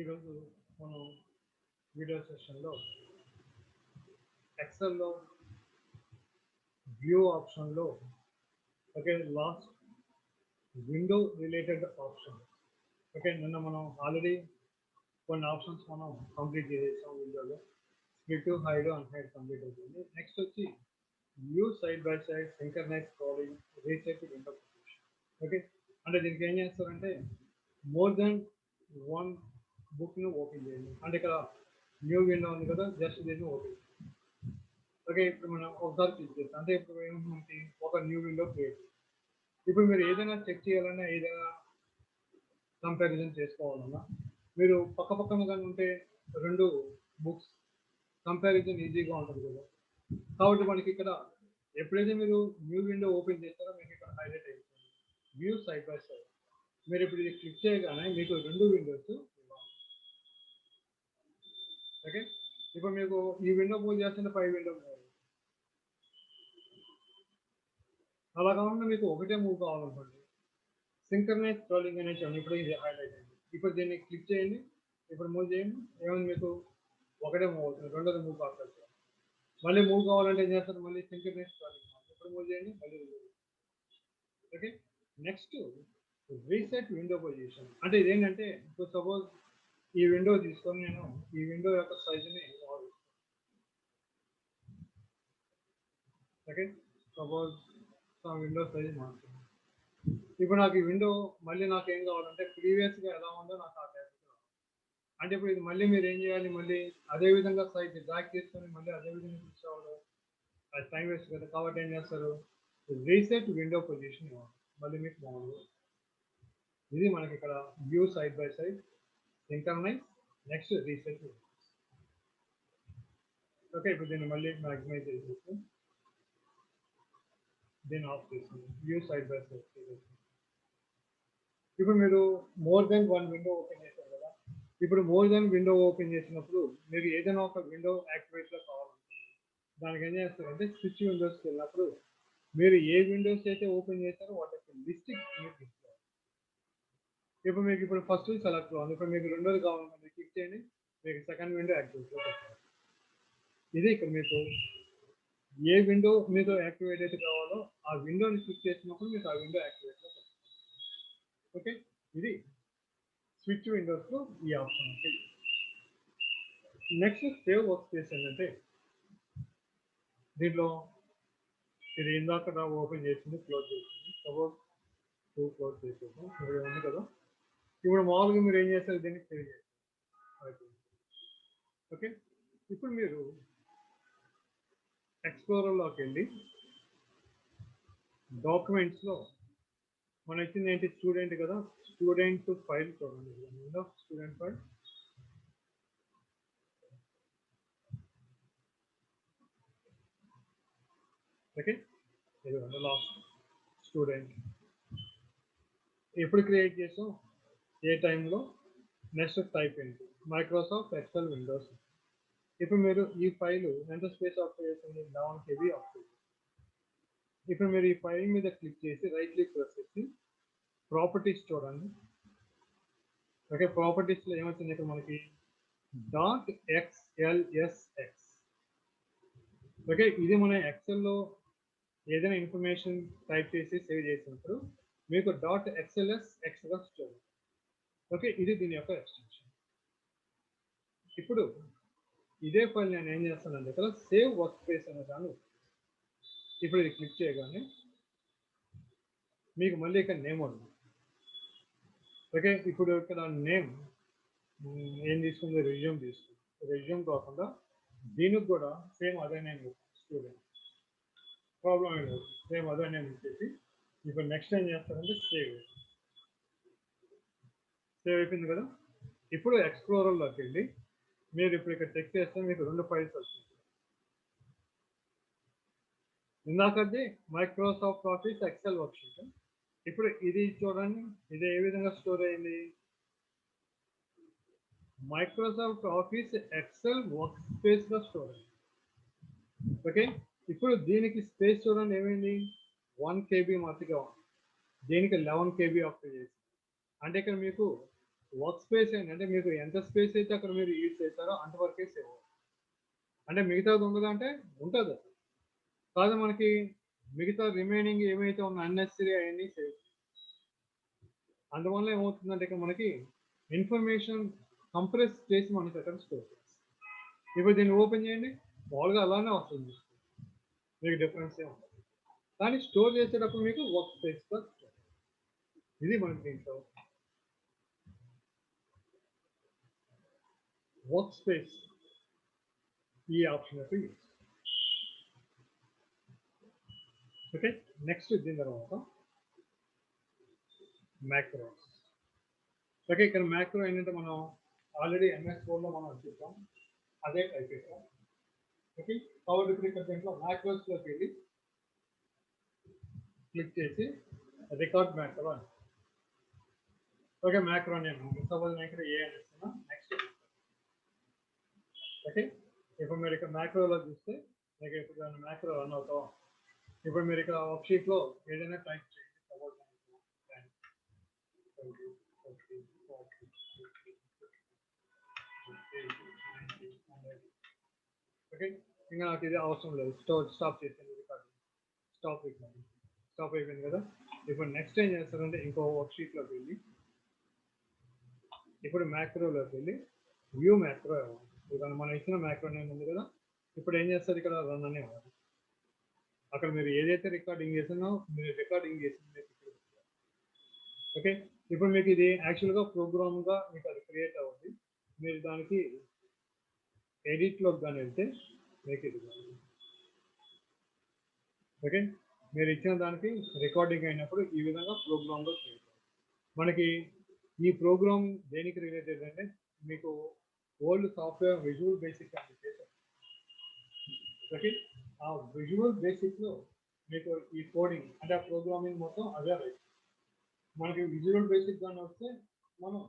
ఈరోజు మనం వీడియో సెషన్లో ఎక్సెల్లో వ్యూ ఆప్షన్లో okay last window related option okay నిన్న మనం ఆల్రెడీ కొన్ని ఆప్షన్స్ మనం కంప్లీట్ చేసేసాం విండోలో స్ప్లిట్ హైడ్ అన్హైడ్ కంప్లీట్ అవుతుంది. నెక్స్ట్ వచ్చి view side by side synchronise scrolling reset window position. Okay అంటే దీనికి ఏం చేస్తారంటే మోర్ దెన్ వన్ బుక్ను ఓపెన్ చేయండి. అంటే ఇక్కడ న్యూ విండో ఉంది కదా, జస్ట్ దీన్ని ఓపెన్. ఓకే ఇప్పుడు మనం ఒకసారి క్లిక్ చేస్తాం అంటే ఇప్పుడు మనకి ఒక న్యూ విండో క్రియేట్. ఇప్పుడు మీరు ఏదైనా చెక్ చేయాలన్నా ఏదైనా కంపారిజన్ చేసుకోవాలన్నా మీరు పక్క పక్కన కానీ ఉంటే రెండు బుక్స్ కంపారిజన్ ఈజీగా ఉంటుంది కదా. కాబట్టి మనకి ఇక్కడ ఎప్పుడైతే మీరు న్యూ విండో ఓపెన్ చేస్తారో మీకు ఇక్కడ హైలైట్ అయిపోతుంది వ్యూ సైడ్ బై సైడ్. మీరు ఇప్పుడు ఇది క్లిక్ చేయగానే మీకు రెండు విండోస్. ఓకే ఇప్పుడు మీకు ఈ విండో మూవ్ చేస్తుంటే పై విండో మూవ్. అలా కాకుండా మీకు ఒకటే మూవ్ కావాలనుకోండి సింక్రనైజ్ స్క్రోలింగ్ అనేది ఇప్పుడు ఇది హైలైట్ అయింది. ఇప్పుడు దీన్ని క్లిక్ చేయండి, ఇప్పుడు మూవ్ చేయండి, ఏమైంది మీకు ఒకటే మూవ్ అవుతుంది, రెండోది మూవ్ కావాలి. మళ్ళీ మూవ్ కావాలంటే ఏం చేస్తారు, మళ్ళీ సింక్రనైజ్ స్క్రోలింగ్ ఇప్పుడు మూవ్ చేయండి మళ్ళీ. Okay next reset window position అంటే ఇదేంటంటే ఇప్పుడు సపోజ్ ఈ విండో తీసుకొని నేను ఈ విండో యొక్క సైజుని ఓకే సపోజ్ ఆ విండో సైజ్ మార్చుకుంటాను. ఇప్పుడు నాకు ఈ విండో మళ్ళీ నాకు ఏం కావాలంటే ప్రీవియస్గా ఎలా ఉందో నాకు ఆ టైప్ అంటే ఇప్పుడు ఇది మళ్ళీ మీరు ఏం చేయాలి, మళ్ళీ అదే విధంగా సైజ్ డ్రాగ్ చేసుకొని మళ్ళీ అదే విధంగా తీసుకోవాలి, అది టైం వేస్ట్ కదా. కాబట్టి ఏం చేస్తారు, రీసెట్ విండో పొజిషన్ ఇవ్వాలి మళ్ళీ మీకు బాగుంది. ఇది మనకి ఇక్కడ view side by side synchronise next reset. Okay ఇప్పుడు దీన్ని మళ్ళీ మ్యాక్సిమైజ్ చేసేసి దీన్ని ఆఫ్ చేస్తుంది వ్యూ సైడ్ బై సైడ్. ఇప్పుడు మీరు more than one window open చేశారు కదా, ఇప్పుడు మోర్ దెన్ విండో ఓపెన్ చేసినప్పుడు మీరు ఏదైనా ఒక విండో యాక్టివేట్లో కావాలనుకుంటుంది దానికి ఏం చేస్తారంటే స్విచ్ విండోస్కి వెళ్ళినప్పుడు మీరు ఏ విండోస్ అయితే ఓపెన్ చేస్తారో వాటి యొక్క లిస్ట్ మీరు తీసుకోవాలి. ఇప్పుడు మీకు ఇప్పుడు ఫస్ట్ సెలెక్ట్ కావాలి, ఇప్పుడు మీకు రెండోది కావాలనుకుంటే క్లిక్ చేయండి, మీకు సెకండ్ విండో యాక్టివేట్లో. ఇది ఇక్కడ మీకు ఏ విండో మీతో యాక్టివేట్ అయితే కావాలో ఆ విండోని క్లిక్ చేసినప్పుడు మీకు ఆ విండో యాక్టివేట్లో. ఓకే ఇది స్విచ్ విండోస్లో ఈ ఆప్షన్ ఉంటుంది. నెక్స్ట్ సేవ్ వర్క్ స్పేస్ ఏంటంటే దీంట్లో ఇది ఇందాక ఓపెన్ చేసింది క్లోజ్ చేసింది, సపోజ్ క్లోజ్ చేసేసాం ఇప్పుడు ఉంది కదా. ఇప్పుడు మామూలుగా మీరు ఏం చేస్తారు, దీన్ని సేవ్ చేస్తారు. ఓకే ఇప్పుడు మీరు ఎక్స్ప్లోరర్లోకి వెళ్ళి డాక్యుమెంట్స్లో మన ఇచ్చింది ఏంటి స్టూడెంట్ కదా, స్టూడెంట్ ఫైల్ చూడండి, స్టూడెంట్ ఫైల్. ఓకే ఇది లాస్ట్ స్టూడెంట్ ఎప్పుడు క్రియేట్ చేసాం, ఏ టైంలో, నెక్స్ట్ టైప్ ఏంటి, మైక్రోసాఫ్ట్ ఎక్సెల్ విండోస్. ఇప్పుడు మీరు ఈ ఫైల్ ఎంత స్పేస్ ఆక్యుపై చేసింది, 11 KB ఆక్యుపై. ఇప్పుడు మీరు ఈ ఫైల్ మీద క్లిక్ చేసి రైట్ క్లిక్ ప్రెస్ చేసి ప్రాపర్టీస్ చూడండి. ఓకే ప్రాపర్టీస్లో ఏమవుతుంది ఇక్కడ మనకి .xlsx. ఓకే ఇది మన ఎక్సెల్లో ఏదైనా ఇన్ఫర్మేషన్ టైప్ చేసి సేవ్ చేసినప్పుడు మీకు .xls ఎక్స్గా స్టోర్. ఓకే ఇది దీని యొక్క ఎక్స్టెన్షన్. ఇప్పుడు ఇదే ఫైల్ నేను ఏం చేస్తానంటే ఇక్కడ సేవ్ వర్క్ స్పేస్ అనే దాన్ని ఇప్పుడు ఇది క్లిక్ చేయగానే మీకు మళ్ళీ ఇక్కడ నేమ్ ఉంది. ఓకే ఇప్పుడు ఇక్కడ నేమ్ ఏం తీసుకుంది, రెజ్యూమ్ తీసుకుంది. రెజ్యూమ్ కాకుండా దీనికి కూడా సేమ్ అదే నేమ్ స్టూడెంట్, ప్రాబ్లం ఏం లేదు, సేమ్ అదే నేమ్ ఇచ్చేసి ఇప్పుడు నెక్స్ట్ ఏం చేస్తారంటే సేవ్. సేవ్ అయిపోయింది కదా. ఇప్పుడు ఎక్స్ప్లోరర్లోకి వెళ్ళి మీరు ఇప్పుడు ఇక్కడ చెక్ చేస్తే మీకు రెండు ఫైల్స్ వస్తాయి. ఇందాకది మైక్రోసాఫ్ట్ ఆఫీస్ ఎక్సెల్ వర్క్షీట్. ఇప్పుడు ఇది చూడండి, ఇది ఏ విధంగా స్టోర్ అయింది, మైక్రోసాఫ్ట్ ఆఫీస్ ఎక్సెల్ వర్క్ స్పేస్గా స్టోర్ అయింది. ఓకే ఇప్పుడు దీనికి స్పేస్ చూడండి ఏమైంది, 1 KB మాత్రమే ఉంది, దీనికి 11 KB ఆక్యుపై చేసింది. అంటే ఇక్కడ మీకు వర్క్ స్పేస్ ఏంటంటే మీకు ఎంత స్పేస్ అయితే అక్కడ మీరు యూజ్ చేస్తారో అంతవరకే సేవ్ అవుతుంది. అంటే మిగతాది ఉండదు అంటే ఉంటుంది, కాదు మనకి మిగతా రిమైనింగ్ ఏమైతే ఉన్న అన్నెసరీ అవన్నీ సేవ్. అందువల్ల ఏమవుతుందంటే ఇక్కడ మనకి ఇన్ఫర్మేషన్ కంప్రెస్ చేసి మనకి అక్కడ స్టోర్ చేస్తాం. ఇప్పుడు దీన్ని ఓపెన్ చేయండి, మామూలుగా అలానే వస్తుంది, మీకు డిఫరెన్స్ ఏమి ఉంటుంది. కానీ స్టోర్ చేసేటప్పుడు మీకు వర్క్ స్పేస్గా స్టోర్. ఇది మనకి దీంట్లో వర్క్ స్పేస్ ఈ ఆప్షన్ యొక్క యూజ్. ఓకే, నెక్స్ట్ దీని తర్వాత మ్యాక్రోస్. ఓకే, ఇక్కడ మ్యాక్రో ఏంటంటే మనం ఆల్రెడీ ఎంఎస్ కోడ్లో మనం చూసాం, అదే టైప్ చేసాం. ఓకే, కాబట్టి ఇప్పుడు ఇక్కడ దీంట్లో మ్యాక్రోస్లోకి వెళ్ళి క్లిక్ చేసి రికార్డ్ మ్యాక్రో అని. ఓకే, మ్యాక్రో నేను సపోజ్ నేను ఇక్కడ ఏ అని ఇస్తున్నా. నెక్స్ట్ ఓకే, ఇప్పుడు మీరు ఇక్కడ మ్యాక్రోలో చూస్తే మీకు ఇప్పుడు దాని మ్యాక్రో రన్ అవుతాం. ఇప్పుడు మీరు ఇక్కడ వర్క్ షీట్లో ఏదైనా టైప్ చేయండి. సపోజ్ ఓకే, ఇంకా నాకు ఇది అవసరం లేదు, స్టాప్ చేసాను రికార్డ్. స్టాప్ అయిపోయింది కదా. ఇప్పుడు నెక్స్ట్ ఏం చేస్తారంటే ఇంకో వర్క్ షీట్లోకి వెళ్ళి ఇప్పుడు మ్యాక్రోలోకి వెళ్ళి వ్యూ మ్యాక్రో ఇవ్వాలి. ఇప్పుడు మనం ఇచ్చిన మ్యాక్రో నేమ్ ఉంది కదా, ఇప్పుడు ఏం చేస్తారు ఇక్కడ రన్ అనే ఇవ్వాలి. అక్కడ మీరు ఏదైతే రికార్డింగ్ చేసినో మీరు రికార్డింగ్ చేసింది. ఓకే, ఇప్పుడు మీకు ఇది యాక్చువల్గా ప్రోగ్రామ్గా మీకు అది క్రియేట్ అవ్వద్ది. మీరు దానికి ఎడిట్లోకి కానీ వెళ్తే మీకు ఇది ఓకే, మీరు ఇచ్చిన దానికి రికార్డింగ్ అయినప్పుడు ఈ విధంగా ప్రోగ్రామ్లో క్రియేట్ అవ్వాలి. మనకి ఈ ప్రోగ్రామ్ దేనికి రిలేటెడ్ అంటే మీకు ఓల్డ్ సాఫ్ట్వేర్ విజువల్ బేసిక్ అని చేశారు. ఓకే, ఆ విజువల్ బేసిక్లో మీకు ఈ కోడింగ్ అంటే ఆ ప్రోగ్రామింగ్ మొత్తం అదే రైట్. మనకి విజువల్ బేసిక్ గానే వస్తే మనం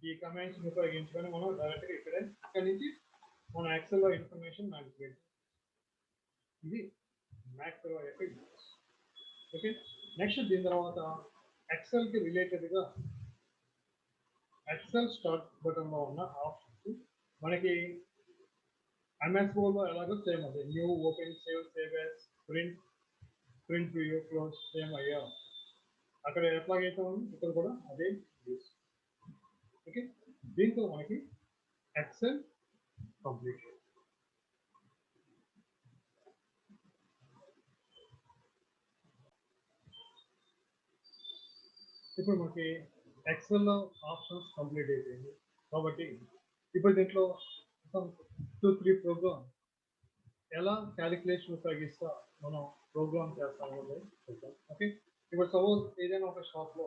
ఈ కమాండ్స్ ఉపయోగించుకొని మనం డైరెక్ట్గా ఇక్కడ నుంచి మన ఎక్సెల్లో ఇన్ఫర్మేషన్ మ్యానిపులేట్. ఇది మ్యాక్రో యొక్క యూజ్. ఓకే, నెక్స్ట్ దీని తర్వాత ఎక్సెల్కి రిలేటెడ్గా ఎక్సెల్ స్టార్ట్ బటన్లో ఉన్న ఆప్షన్స్ మనకి ఎంఎస్ వర్డ్లో ఎలాగో సేమ్ అదే new, open, save as, print view, close same అయ్యా. అక్కడ ఎట్లాగైతే ఉంది ఇక్కడ కూడా అదే యూజ్. ఓకే, దీంతో మనకి ఎక్సెల్ కంప్లీట్. ఇప్పుడు మనకి ఎక్సెల్లో ఆప్షన్స్ కంప్లీట్ అయిపోయింది కాబట్టి ఇప్పుడు దీంట్లో 2-3 ప్రోగ్రామ్ ఎలా క్యాలిక్యులేషన్ ఉపయోగిస్తా మనం ప్రోగ్రామ్ చేస్తాము చూద్దాం. ఓకే, ఇప్పుడు సపోజ్ ఏదైనా ఒక షాప్లో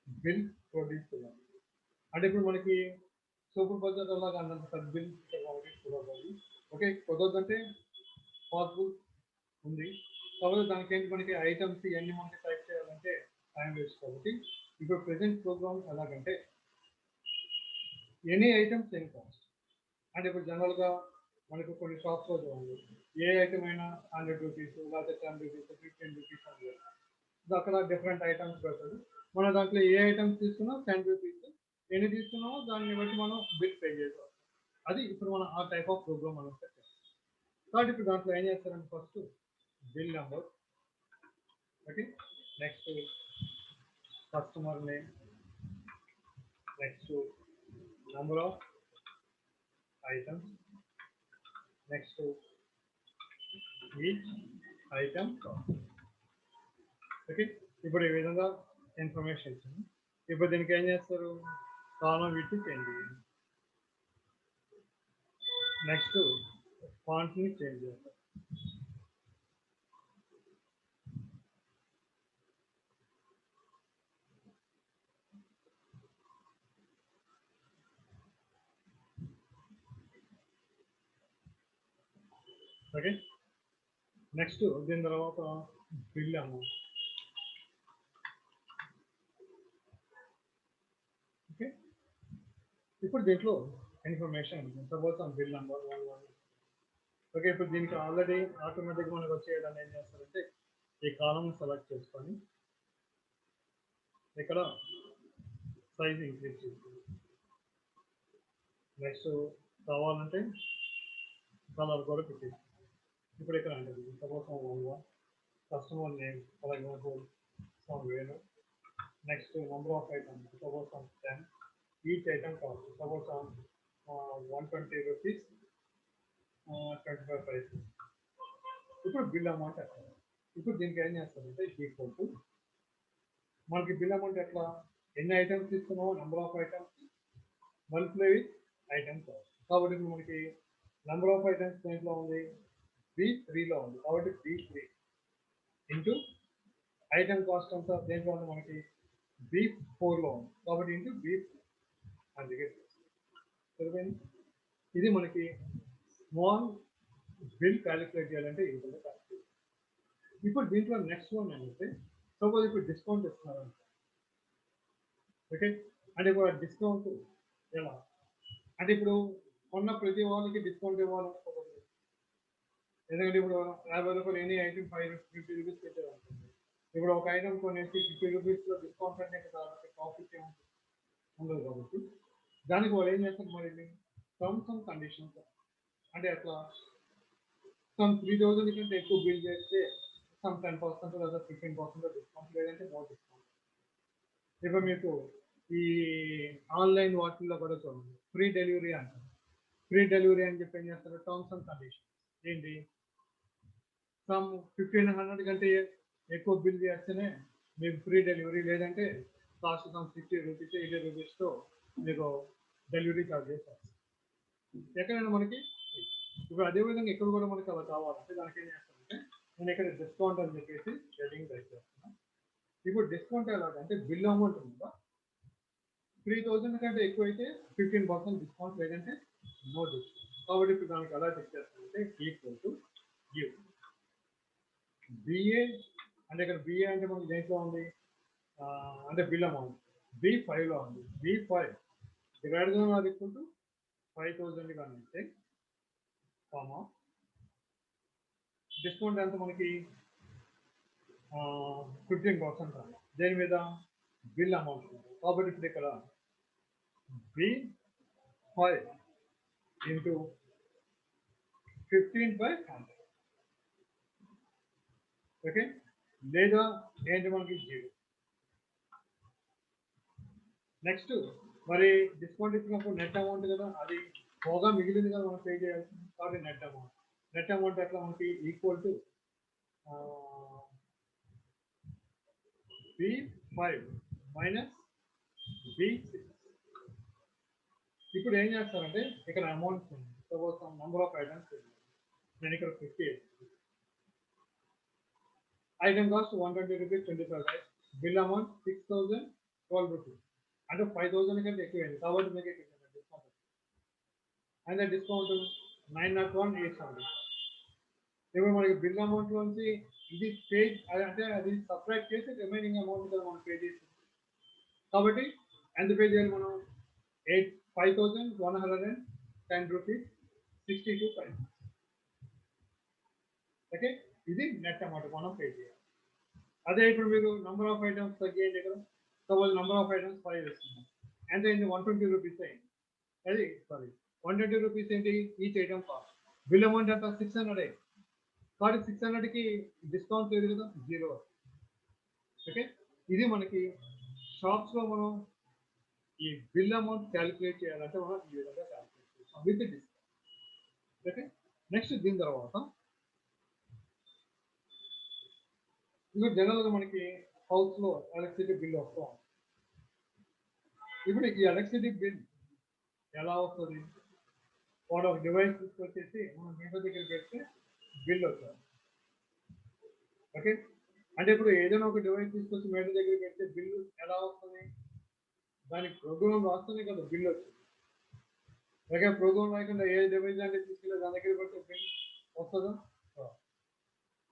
బిల్ ప్రొడ్యూస్ చేయాలి అంటే ఇప్పుడు మనకి సూపర్వైజర్ అలాగా అన్నంత పెద్ద బిల్ కుదరదు. ఓకే, కుదరదంటే పాసిబుల్ ఉంది, కాబట్టి దానికి ఏంటి మనకి ఐటమ్స్ ఇవన్నీ మనకి టైప్ చేయాలంటే టైం వేస్ట్. కాబట్టి ఇప్పుడు ప్రెసెంట్ ప్రోగ్రామ్ ఎలాగంటే ఎనీ ఐటమ్స్ ఎనీ కాస్ట్. అంటే ఇప్పుడు జనరల్గా మనకు కొన్ని షాప్స్లో చూడండి, ఏ ఐటమ్ అయినా 100 రూపీస్ లేకపోతే 10 రూపీస్ 15 రూపీస్ అని అక్కడ డిఫరెంట్ ఐటమ్స్ పెడతాడు. మనం దాంట్లో ఏ ఐటమ్స్ తీసుకున్నా 10 రూపీస్, ఎన్ని తీసుకున్నామో దాన్ని బట్టి మనం బిల్ పే చేస్తాం. అది ఇప్పుడు మనం ఆ టైప్ ఆఫ్ ప్రోగ్రామ్ మనం సెట్ చేస్తాం. కాబట్టి ఇప్పుడు దాంట్లో ఏం చేస్తారంటే first bill number. Okay, next customer name, next number of items, next each item cost. Okay, ఇప్పుడు ఈ విధంగా ఇన్ఫర్మేషన్ ఇచ్చింది. ఇప్పుడు దీనికి ఏం చేస్తారు, కాలం విత్ చేంజ్ చేయండి. నెక్స్ట్ ఫాంట్ని చేంజ్ చేస్తారు. ఓకే, నెక్స్ట్ దీని తర్వాత బిల్ అమౌంట్. ఓకే, ఇప్పుడు దీంట్లో information suppose bill number 11. Okay, ఇప్పుడు దీనికి ఆల్రెడీ ఆటోమేటిక్గా మనకు వచ్చేయడానికి ఏం చేస్తారంటే ఈ కాలం సెలెక్ట్ చేసుకొని ఇక్కడ సైజ్ ఇంక్రీజ్ చేస్తుంది. నెక్స్ట్ కావాలంటే కలర్ కూడా పెట్టేసి ఇప్పుడు ఇక్కడ అంటే suppose customer name for example some Venu next number of items suppose some 10 each item cost suppose some 120 rupees 25 price ఇప్పుడు బిల్ అమౌంట్ ఎట్లా ఇప్పుడు దీనికి ఏం చేస్తారంటే ఈక్వల్ టు మనకి బిల్ అమౌంట్ ఎట్లా ఎన్ని ఐటమ్స్ తీసుకున్నామో number of items multiply with item cost కాబట్టి ఇప్పుడు మనకి నెంబర్ ఆఫ్ ఐటమ్స్ దేంట్లో ఉంది B3లో ఉంది కాబట్టి B3 ఇంటూ ఐటమ్ కాస్ట్ అంతా దేంట్లో ఉంది మనకి B4లో ఉంది కాబట్టి ఇంటూ B4 అందుకే సరిపోయింది ఇది మనకి స్మాల్ బిల్ క్యాలిక్యులేట్ చేయాలంటే ఈ విధంగా క్యాలిక్యులేట్ ఇప్పుడు దీంట్లో నెక్స్ట్ వన్ ఏంటంటే సపోజ్ ఇప్పుడు డిస్కౌంట్ ఇస్తున్నారు ఓకే అంటే ఇప్పుడు డిస్కౌంట్ ఎలా అంటే ఇప్పుడు కొన్న ప్రతి వాళ్ళకి డిస్కౌంట్ ఇవ్వాలనుకోవాలి ఎందుకంటే ఇప్పుడు 50 రూపాయలు ఎనీ ఐటమ్ 50 రూపీస్ పెట్టారనుకోండి ఇప్పుడు ఒక ఐటమ్ కొనేసి 50 రూపీస్లో డిస్కౌంట్ అంటే కాబట్టి ప్రాఫిట్ ఉండదు కాబట్టి దానికి వాళ్ళు ఏం చేస్తారు మరి టర్మ్స్ అండ్ కండిషన్స్ అంటే అట్లా సమ్ 3000 కంటే ఎక్కువ బిల్ చేస్తే సమ్ 10% లేదా 15% డిస్కౌంట్ లేదంటే నో డిస్కౌంట్ ఇప్పుడు మీకు ఈ ఆన్లైన్ వాటిల్లో కూడా చూడండి ఫ్రీ డెలివరీ అంటారు ఫ్రీ డెలివరీ అని చెప్పి ఏం చేస్తారు టర్మ్స్ అండ్ కండిషన్స్ ఏంటి సమ్ 1500 కంటే ఎక్కువ బిల్ చేస్తేనే మీకు ఫ్రీ డెలివరీ లేదంటే కాస్ట్ సమ్ 60 రూపీస్ 80 రూపీస్తో మీకు డెలివరీ ఛార్జ్ చేస్తారు ఎక్కడైనా మనకి ఇప్పుడు అదేవిధంగా ఇక్కడ కూడా మనకి అలా కావాలంటే దానికి ఏం చేస్తామంటే నేను ఇక్కడ డిస్కౌంట్ అని చెప్పేసి హెడ్డింగ్ టైప్ చేస్తున్నాను ఇప్పుడు డిస్కౌంట్ ఎలాగంటే బిల్ అమౌంట్ ఉందా 3000 కంటే ఎక్కువ అయితే 15% డిస్కౌంట్ లేదంటే నో డిస్కౌంట్ కాబట్టి ఇప్పుడు దానికి ఎలా చెక్ చేస్తామంటే ఈక్వల్ టు గివ్ బిఏ అంటే ఇక్కడ బిఏ అంటే మనకి దేంట్లో ఉంది అంటే బిల్ అమౌంట్ B5లో ఉంది B5 divide are equal to 5000 కానీ ఇస్తే కామా డిస్కౌంట్ ఎంత మనకి 15% రావాలి దేని మీద బిల్ అమౌంట్ కాబట్టి ఇప్పుడు ఇక్కడ B5 ఇంటూ 15/100 ఓకే లేదా ఏంటి మనకి 0 నెక్స్ట్ మరి డిస్కౌంట్ ఇచ్చినప్పుడు నెట్ అమౌంట్ కదా అది పోగా మిగిలింది కదా మనం పే చేయాల్సింది కాబట్టి నెట్ అమౌంట్ ఎట్లా మనకి equal to B5 minus B6 ఇప్పుడు ఏం చేస్తారంటే ఇక్కడ అమౌంట్స్ ఉంది సపోజ్ నెంబర్ ఆఫ్ ఐటమ్స్ నేను ఇక్కడ 50 item cost 120 rupees 25 bill amount 6012 rupees అంటే 5000 కంటే ఎక్కువైంది కాబట్టి మీకు డిస్కౌంట్ అంటే డిస్కౌంట్ 901,800 ఇప్పుడు మనకి బిల్ అమౌంట్ నుంచి ఇది పే అంటే అది సబ్ట్రాక్ట్ చేసి రిమైనింగ్ అమౌంట్ కదా మనం పే చేసి కాబట్టి ఎంత పే చేయాలి మనం 5,110 రూపీస్ 62 పైసెస్ ఓకే ఇది నెట్ అమౌంట్ మనం పే చేయాలి అదే ఇప్పుడు మీరు నంబర్ ఆఫ్ ఐటమ్స్ తగ్గేయండి కదా సపోజ్ నంబర్ ఆఫ్ ఐటమ్స్ 5 వేస్తున్నాం ఎంత అయింది 120 రూపీస్ అయింది అది సారీ 120 రూపీస్ ఏంటి each item cost bill amount ఎంత 600 అయింది కాబట్టి 600కి డిస్కౌంట్ లేదు కదా 0 ఓకే ఇది మనకి షాప్స్లో మనం ఈ బిల్ అమౌంట్ క్యాలిక్యులేట్ చేయాలంటే మనం ఈ విధంగా క్యాలిక్యులేట్ చేస్తాం విత్ డిస్కౌంట్ ఓకే నెక్స్ట్ దీని తర్వాత ఇంకా జనరల్గా మనకి హౌస్లో ఎలక్ట్రిసిటీ బిల్ వస్తూ ఉంటుంది ఇప్పుడు ఈ ఎలక్ట్రిసిటీ బిల్ ఎలా వస్తుంది వాడు ఒక డివైస్ తీసుకొచ్చేసి మనం మీటర్ దగ్గర పెడితే బిల్ వచ్చారు ఓకే అంటే ఇప్పుడు ఏదైనా ఒక డివైస్ తీసుకొచ్చి మీటర్ దగ్గర పెడితే బిల్లు ఎలా వస్తుంది దానికి ప్రోగ్రామ్ రాస్తేనే కదా బిల్ వచ్చింది ఓకే ప్రోగ్రామ్ రాకుండా ఏ డివైస్ అంటే తీసుకెళ్ళి దాని దగ్గర పెడితే బిల్ వస్తుందా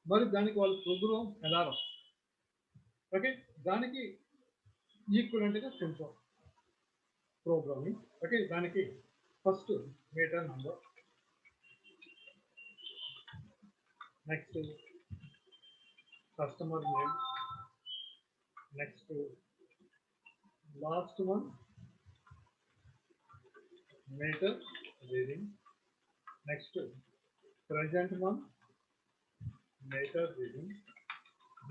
మరి దానికి వాళ్ళ ప్రోగ్రామ్ ఎలా రాస్తుంది ఓకే దానికి ఈక్వలెంట్గా కొంచెం ప్రోగ్రామింగ్ ఓకే దానికి first metre number next customer name next last one meter reading. Next, present month, meter reading.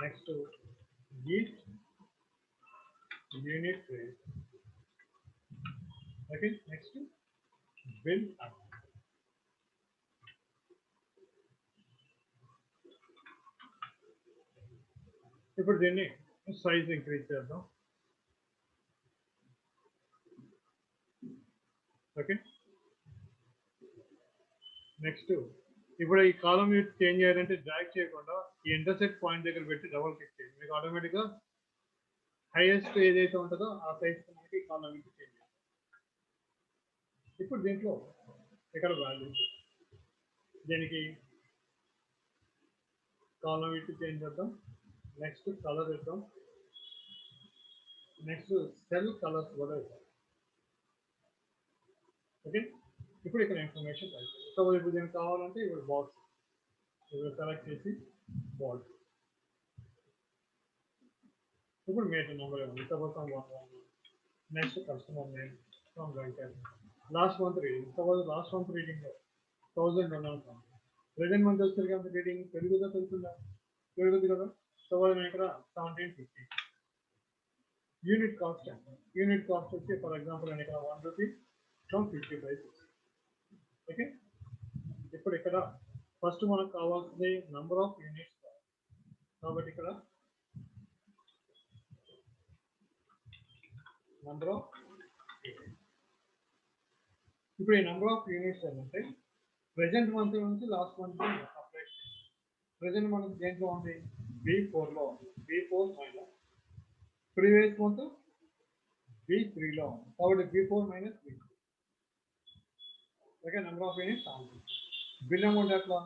Next, each unit rate. Okay, next, bill amount. ఇప్పుడు దీన్ని సైజ్ ఇంక్రీజ్ చేద్దాం. ఓకే, నెక్స్ట్ ఇప్పుడు ఈ కాలం change చేయాలంటే drag చేయకుండా ఈ intersect point దగ్గర పెట్టి డబుల్ క్లిక్ చేయండి. మీకు ఆటోమేటిక్గా హైయెస్ట్ ఏదైతే ఉంటుందో ఆ సైజ్ మనకి కాలం చేంజ్ చేయాలి. ఇప్పుడు దీంట్లో ఇక్కడ వాల్యూ దీనికి కాలం చేంజ్ చేద్దాం. నెక్స్ట్ కలర్ ఇద్దాం. నెక్స్ట్ సెల్ కలర్స్ కూడా ఇద్దాం. ఓకే, ఇప్పుడు ఇక్కడ ఇన్ఫర్మేషన్ సో ఇప్పుడు దీనికి కావాలంటే ఇప్పుడు బాక్స్ ఇప్పుడు సెలెక్ట్ చేసి బాక్స్ ఇప్పుడు మీటర్ నెంబర్ ఇవ్వండి. Suppose 111. Next customer name from Venkat. Last month reading suppose last month reading 1000 ఉన్నాను. ప్రెజెంట్ మంత్ వచ్చేసరికి అంత రీడింగ్ పెరుగుతుందా పెరుగుతుందా పెరుగుతుంది కదా. సపోజ్ నేను ఇక్కడ 1750. యూనిట్ కాస్ట్ యూనిట్ కాస్ట్ వచ్చి ఫర్ ఎగ్జాంపుల్ నేను ఇక్కడ 1 రూపీ ఫ్రమ్ 55. ఓకే, ఇప్పుడు ఇక్కడ ఫస్ట్ మనకు కావాల్సింది నంబర్ ఆఫ్ యూనిట్స్ కాబట్టి ఇక్కడ నంబర్ ఆఫ్ ఇప్పుడు ఈ నంబర్ ఆఫ్ యూనిట్స్ ఏంటంటే ప్రెజెంట్ మంత్ నుంచి last month separate. Present month దేంట్లో ఉంది B4లో B4 మైనస్ ప్రీవియస్ మంత్ B3లో కాబట్టి B4 minus B3. Okay, number of units ఉంది. బిల్ అమౌంట్ ఎట్లా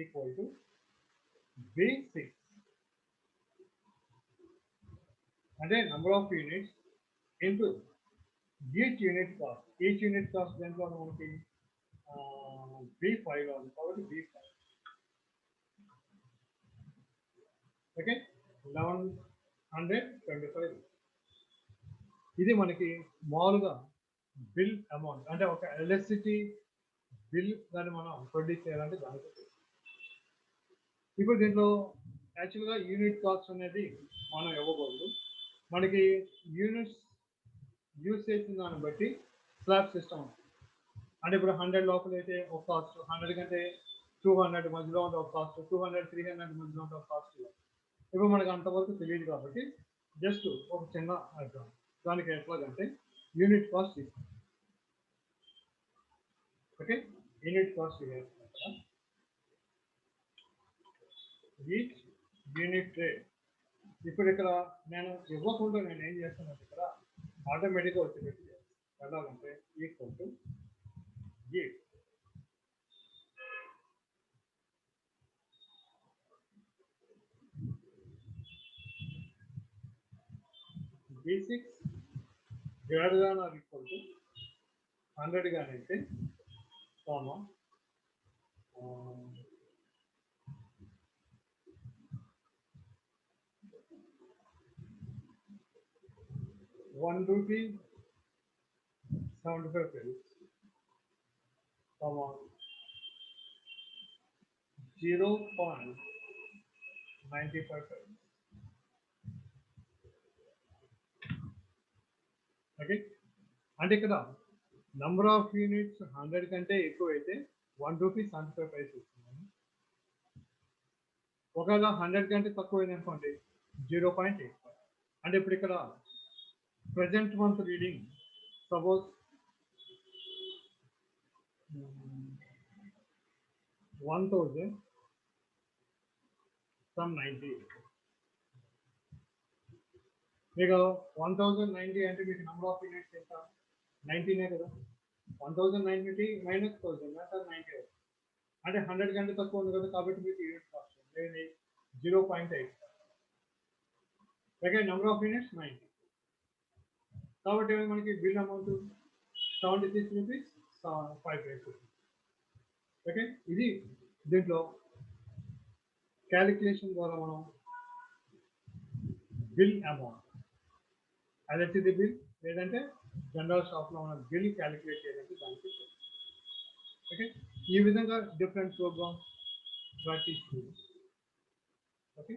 ఈక్వల్ టు B6 అంటే number of units into each unit cost. Each unit cost దేంట్లో మనకి B5 ఉంది కాబట్టి B5. ఓకే, 1125. ఇది మనకి మామూలుగా బిల్ అమౌంట్ అంటే ఒక ఎలక్ట్రిసిటీ బిల్ దాన్ని మనం ప్రొడ్యూస్ చేయాలంటే దానికి. ఇప్పుడు దీంట్లో యాక్చువల్గా యూనిట్ కాస్ట్ అనేది మనం ఇవ్వకూడదు. మనకి యూనిట్స్ యూజ్ చేసిన దాన్ని బట్టి స్లాబ్ సిస్టమ్ అంటే ఇప్పుడు 100 లోపల అయితే ఒక కాస్ట్, 100 కంటే 200 మధ్యలో ఉంటే ఒక కాస్ట్, 200 300 మధ్యలో ఉంటే ఒక కాస్ట్. ఇప్పుడు మనకు అంతవరకు తెలియదు కాబట్టి జస్ట్ ఒక చిన్న అర్థం దానికి ఎట్లాగంటే యూనిట్ కాస్ట్ తీసుకుంటాం. Okay, unit cost each unit rate. ఇప్పుడు ఇక్కడ నేను ఇవ్వకుండా నేను ఏం చేస్తానంటే ఇక్కడ ఆటోమేటిక్గా వచ్చేటట్టు ఎలాగంటే equal to if B6 greater than or equal to 100 గానైతే comma 1 rupee 75 paise comma 0.95 paise. Okay, అంటే ఇక్కడ నంబర్ ఆఫ్ యూనిట్స్ 100 కంటే ఎక్కువ అయితే 1 రూపీ 75 పైస్ ఇస్తున్నాను. ఒకవేళ 100 కంటే తక్కువ అనుకోండి 0.85. అంటే ఇప్పుడు ఇక్కడ ప్రజెంట్ మంత్ రీడింగ్ సపోజ్ 1090. మీకు 1090 అంటే మీకు నెంబర్ ఆఫ్ యూనిట్స్ ఎంత 19 కదా. 1090 మైనస్ 1000 అంటే 90 అంటే 100 కంటే తక్కువ ఉంది కదా కాబట్టి మీకు unit cost 0.8. Okay, number of units 90 కాబట్టి మనకి bill amount 76 rupees 5 paise. Okay, ఇది దీంట్లో క్యాలిక్యులేషన్ ద్వారా మనం బిల్ అమౌంట్ ఎలక్ట్రిసిటీ బిల్ లేదంటే జనరల్ షాప్లో మనం బిల్ క్యాలిక్యులేట్ చేయడానికి దానికి ఓకే, ఈ విధంగా డిఫరెంట్ ప్రోగ్రామ్స్ ప్రాక్టీస్ చేయండి. ఓకే.